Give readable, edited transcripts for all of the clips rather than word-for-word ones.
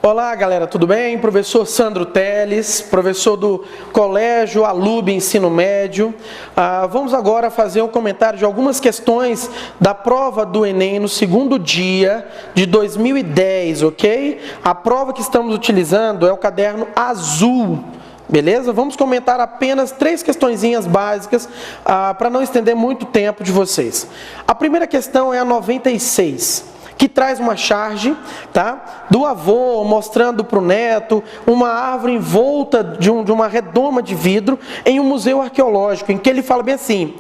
Olá galera, tudo bem? Professor Sandro Teles, professor do Colégio Alub Ensino Médio. Vamos agora fazer um comentário de algumas questões da prova do Enem no segundo dia de 2010, ok? A prova que estamos utilizando é o caderno azul. Beleza? Vamos comentar apenas 3 questõezinhas básicas para não estender muito tempo de vocês. A primeira questão é a 96. Que traz uma charge, tá, do avô mostrando para o neto uma árvore envolta de uma redoma de vidro em um museu arqueológico, em que ele fala bem assim: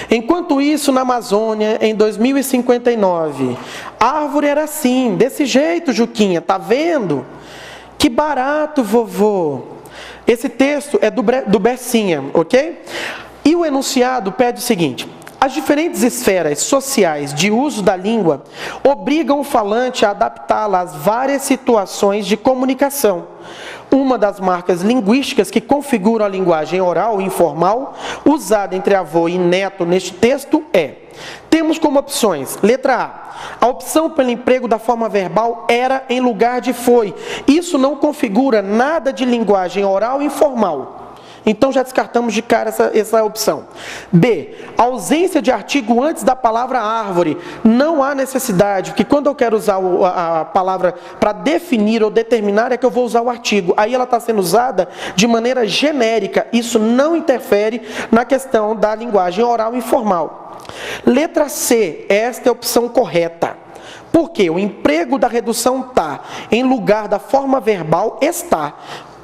enquanto isso, na Amazônia, em 2059, a árvore era assim, desse jeito, Juquinha, tá vendo? Que barato, vovô. Esse texto é do Bessinha, ok? E o enunciado pede o seguinte: as diferentes esferas sociais de uso da língua obrigam o falante a adaptá-la às várias situações de comunicação. Uma das marcas linguísticas que configuram a linguagem oral e informal, usada entre avô e neto neste texto é: temos como opções, letra A opção pelo emprego da forma verbal era em lugar de foi. Isso não configura nada de linguagem oral e informal. Então já descartamos de cara essa opção. B, a ausência de artigo antes da palavra árvore. Não há necessidade, porque quando eu quero usar a palavra para definir ou determinar, é que eu vou usar o artigo. Aí ela está sendo usada de maneira genérica. Isso não interfere na questão da linguagem oral e informal. Letra C, esta é a opção correta. Porque o emprego da redução tá em lugar da forma verbal está.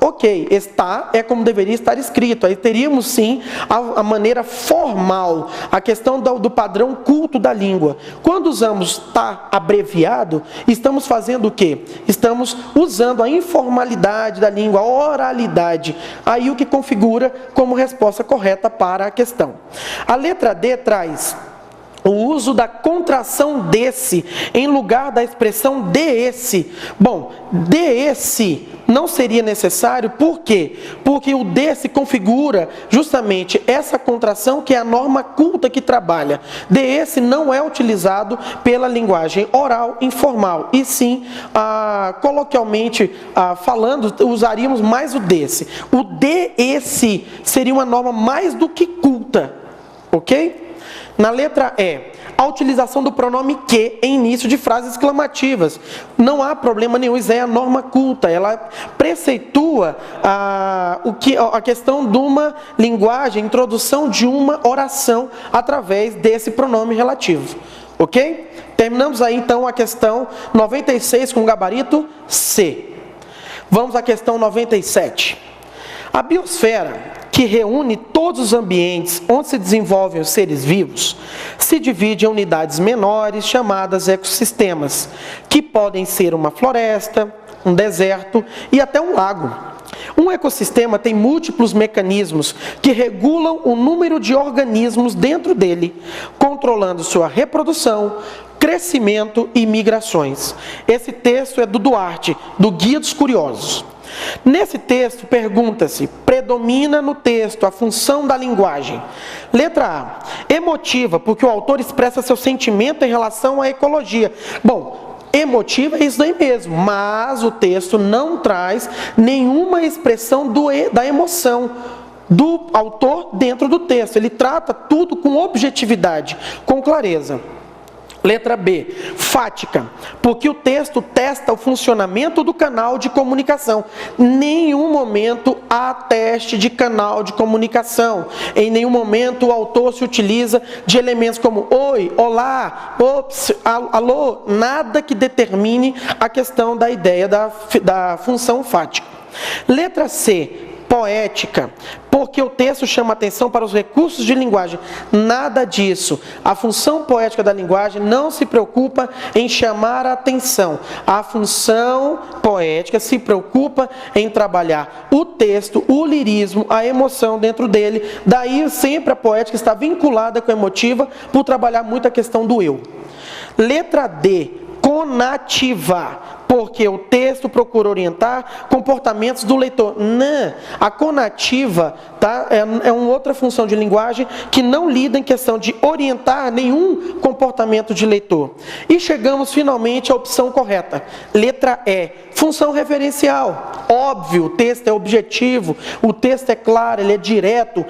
Ok, está é como deveria estar escrito. Aí teríamos sim a maneira formal, a questão do padrão culto da língua. Quando usamos tá abreviado, estamos fazendo o quê? Estamos usando a informalidade da língua, a oralidade. Aí o que configura como resposta correta para a questão. A letra D traz o uso da contração desse em lugar da expressão desse. Bom, desse não seria necessário, por quê? Porque o desse configura justamente essa contração que é a norma culta que trabalha. Desse não é utilizado pela linguagem oral informal, e sim, coloquialmente falando, usaríamos mais o desse. O desse seria uma norma mais do que culta, ok? Na letra E, a utilização do pronome que em início de frases exclamativas. Não há problema nenhum, isso é a norma culta. Ela preceitua a questão de uma linguagem, introdução de uma oração através desse pronome relativo. Ok? Terminamos aí então a questão 96 com gabarito C. Vamos à questão 97. A biosfera, que reúne todos os ambientes onde se desenvolvem os seres vivos, se divide em unidades menores chamadas ecossistemas, que podem ser uma floresta, um deserto e até um lago. Um ecossistema tem múltiplos mecanismos que regulam o número de organismos dentro dele, controlando sua reprodução, crescimento e migrações. Esse texto é do Duarte, do Guia dos Curiosos. Nesse texto, pergunta-se: predomina no texto a função da linguagem? Letra A, emotiva, porque o autor expressa seu sentimento em relação à ecologia. Bom, emotiva é isso daí mesmo, mas o texto não traz nenhuma expressão da emoção do autor dentro do texto. Ele trata tudo com objetividade, com clareza. Letra B, fática, porque o texto testa o funcionamento do canal de comunicação. Em nenhum momento há teste de canal de comunicação. Em nenhum momento o autor se utiliza de elementos como oi, olá, ops, alô, nada que determine a questão da ideia da função fática. Letra C, poética, porque o texto chama atenção para os recursos de linguagem. Nada disso. A função poética da linguagem não se preocupa em chamar a atenção. A função poética se preocupa em trabalhar o texto, o lirismo, a emoção dentro dele. Daí sempre a poética está vinculada com a emotiva por trabalhar muito a questão do eu. Letra D, conativa, porque o texto procura orientar comportamentos do leitor. Não, a conativa, tá, é uma outra função de linguagem que não lida em questão de orientar nenhum comportamento de leitor. E chegamos finalmente à opção correta. Letra E, função referencial. Óbvio, o texto é objetivo, o texto é claro, ele é direto,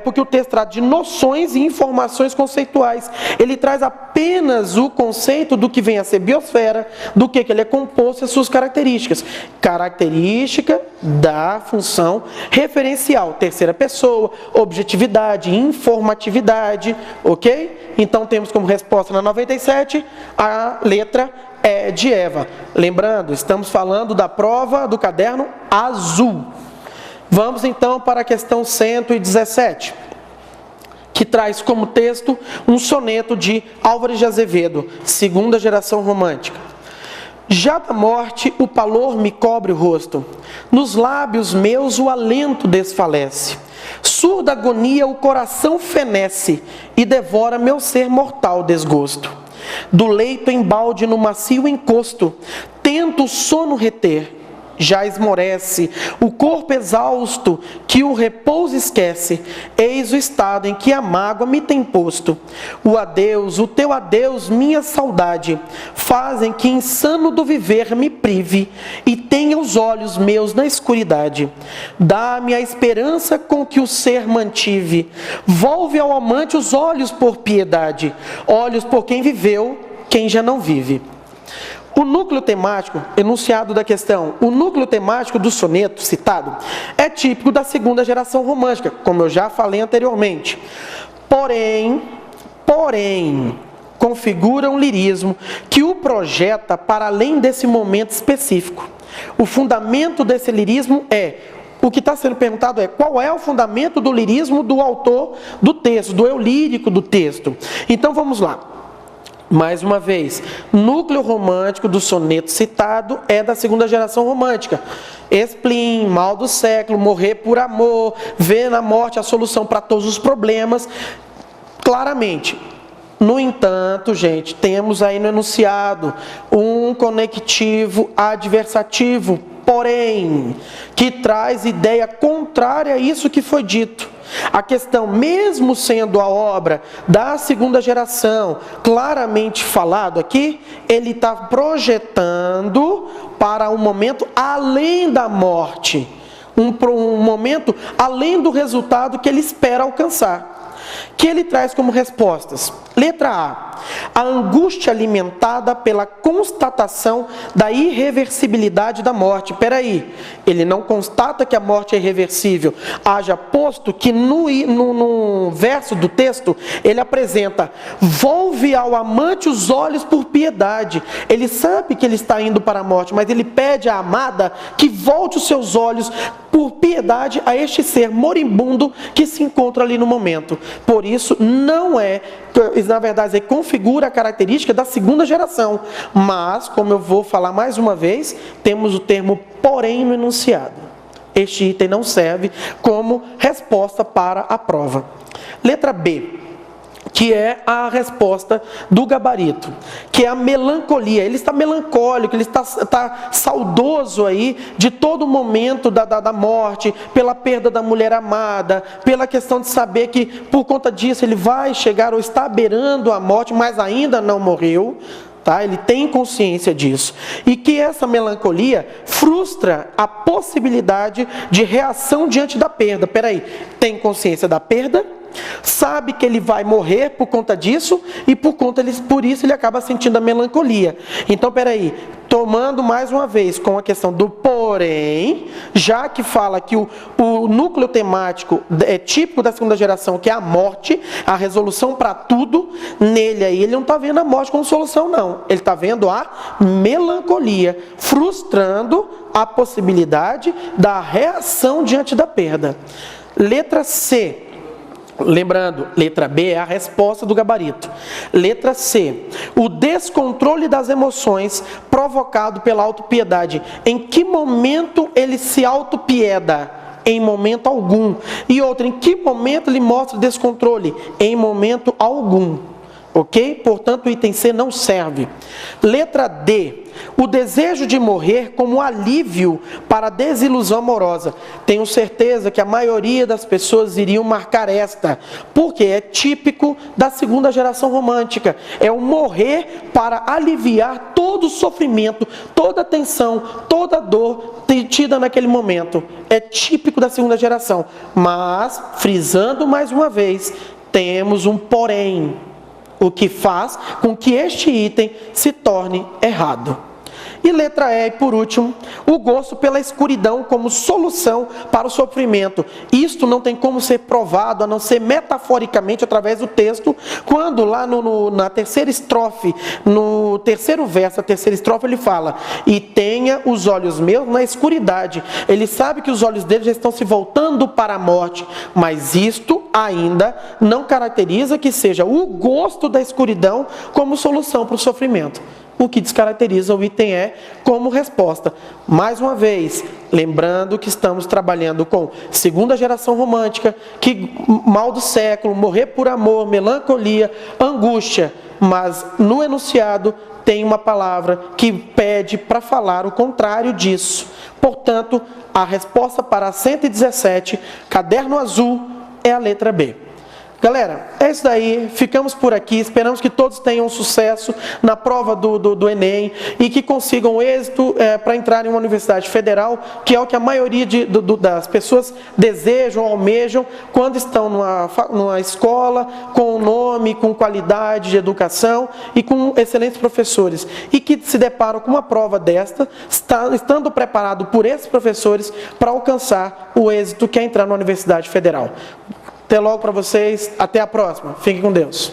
porque o texto trata de noções e informações conceituais. Ele traz apenas o conceito do que vem a ser biosfera, do que ele é composto e as suas características. Característica da função referencial, terceira pessoa, objetividade, informatividade, ok? Então temos como resposta na 97 a letra E de Eva. Lembrando, estamos falando da prova do caderno azul. Vamos então para a questão 117, que traz como texto um soneto de Álvares de Azevedo, segunda geração romântica. Já da morte o pavor me cobre o rosto, nos lábios meus o alento desfalece, surda agonia o coração fenece e devora meu ser mortal desgosto. Do leito embalde no macio encosto, tento o sono reter, já esmorece o corpo exausto que o repouso esquece, eis o estado em que a mágoa me tem posto. O teu adeus, minha saudade, fazem que insano do viver me prive e tenha os olhos meus na escuridade. Dá-me a esperança com que o ser mantive, volve ao amante os olhos por piedade, olhos por quem viveu, quem já não vive. O núcleo temático, enunciado da questão, o núcleo temático do soneto citado é típico da segunda geração romântica, como eu já falei anteriormente. Porém, configura um lirismo que o projeta para além desse momento específico. O fundamento desse lirismo o que está sendo perguntado é qual é o fundamento do lirismo do autor do texto, do eu lírico do texto. Então vamos lá. Mais uma vez, núcleo romântico do soneto citado é da segunda geração romântica. Spleen, mal do século, morrer por amor, ver na morte a solução para todos os problemas, claramente. No entanto, gente, temos aí no enunciado um conectivo adversativo, porém, que traz ideia contrária a isso que foi dito. A questão, mesmo sendo a obra da segunda geração, claramente falado aqui, ele está projetando para um momento além da morte, um momento além do resultado que ele espera alcançar. Que ele traz como respostas. Letra A angústia alimentada pela constatação da irreversibilidade da morte. Peraí, ele não constata que a morte é irreversível, haja posto que no verso do texto ele apresenta, volve ao amante os olhos por piedade. Ele sabe que ele está indo para a morte, mas ele pede à amada que volte os seus olhos por piedade a este ser moribundo que se encontra ali no momento. Por isso, não é, na verdade, configura a característica da segunda geração. Mas, como eu vou falar mais uma vez, temos o termo porém no enunciado. Este item não serve como resposta para a prova. Letra B, que é a resposta do gabarito, que é a melancolia. Ele está melancólico, ele está saudoso aí de todo o momento da morte, pela perda da mulher amada, pela questão de saber que por conta disso ele vai chegar ou está beirando a morte, mas ainda não morreu. Tá? Ele tem consciência disso. E que essa melancolia frustra a possibilidade de reação diante da perda. Peraí, tem consciência da perda? Sabe que ele vai morrer por conta disso e por isso ele acaba sentindo a melancolia. Então, peraí, tomando mais uma vez com a questão do porém, já que fala que o núcleo temático é típico da segunda geração, que é a morte, a resolução para tudo, nele aí ele não está vendo a morte como solução, não. Ele está vendo a melancolia, frustrando a possibilidade da reação diante da perda. Letra C. Lembrando, letra B é a resposta do gabarito. Letra C, o descontrole das emoções provocado pela autopiedade. Em que momento ele se autopieda? Em momento algum. E outra, em que momento ele mostra descontrole? Em momento algum. ok? Portanto, o item C não serve. Letra D. O desejo de morrer como alívio para a desilusão amorosa. Tenho certeza que a maioria das pessoas iriam marcar esta, porque é típico da segunda geração romântica. É o morrer para aliviar todo o sofrimento, toda a tensão, toda a dor tida naquele momento. É típico da segunda geração. Mas, frisando mais uma vez, temos um porém, o que faz com que este item se torne errado. E letra E, por último, o gosto pela escuridão como solução para o sofrimento. Isto não tem como ser provado, a não ser metaforicamente através do texto, quando lá na terceira estrofe, no terceiro verso, a terceira estrofe, ele fala: e tenha os olhos meus na escuridade. Ele sabe que os olhos dele já estão se voltando para a morte, mas isto ainda não caracteriza que seja o gosto da escuridão como solução para o sofrimento. O que descaracteriza o item E como resposta. Mais uma vez, lembrando que estamos trabalhando com segunda geração romântica, que mal do século, morrer por amor, melancolia, angústia, mas no enunciado tem uma palavra que pede para falar o contrário disso. Portanto, a resposta para a 117, caderno azul, é a letra B. Galera, é isso daí, ficamos por aqui, esperamos que todos tenham sucesso na prova do Enem e que consigam êxito para entrar em uma universidade federal, que é o que a maioria das pessoas desejam, almejam, quando estão numa escola com nome, com qualidade de educação e com excelentes professores, e que se deparam com uma prova desta, estando preparado por esses professores para alcançar o êxito que é entrar na universidade federal. Até logo para vocês, até a próxima. Fiquem com Deus.